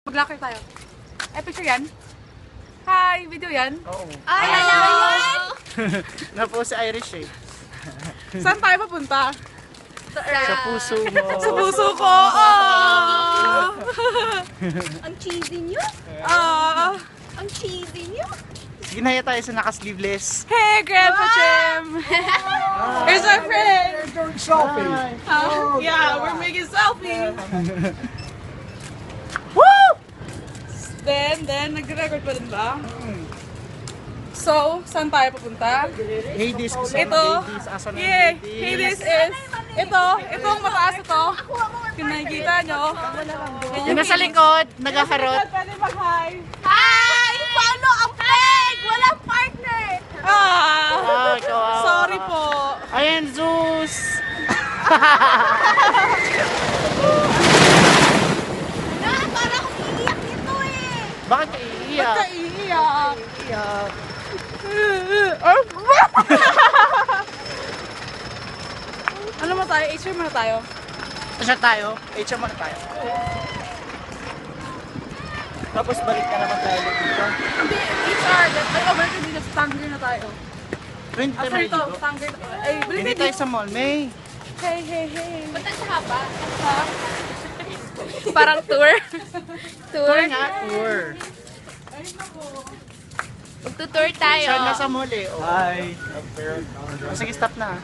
Mag-locker tayo. Eh, picture yan? Hi! Video yan? Oo. Ay, hello! Na-post si Irish eh. Saan tayo papunta? Sa puso mo. Sa puso ko! Oh! Ang cheesy nyo. Ah! Ang cheesy nyo. Sige na tayo sa naka-sleeveless. Hey, Grandpa Jim! Here's our friend! Selfie. Yeah, we're making selfie! Woo! Then, nag-record pa din ba? So, saan tayo papunta? Hades kasi Ito, Hades. Asa na yeah, yung hey, this is, itong mataas ito. Kung nakikita nyo. Yung nasa likod, naghaharot. Pwede mag-hi. Hi! Paano ang peg? Walang partner. Ah, ikaw, ah. Sorry po. Ayan, Zeus! Na, parang umiiyak nito eh. Bakit ka iiyak? Ba't ka iiyak? Iiyak. Ano mo tayo? HR muna tayo. Siya tayo. HM muna tayo. Tapos balik ka naman tayo dito. Hindi, HR. Ay, balik ka dito sa Tangger na tayo. 20 tayo After ito, maligo. Tangger. Ay, balik Hindi ka tayo dito. sa mall, May. Hey, hey, hey. Punta sa haba. Parang tour. Tour nga, tour. Magtutour tayo. Siya nasa mall eh. Oh. Hi. Sige, stop na.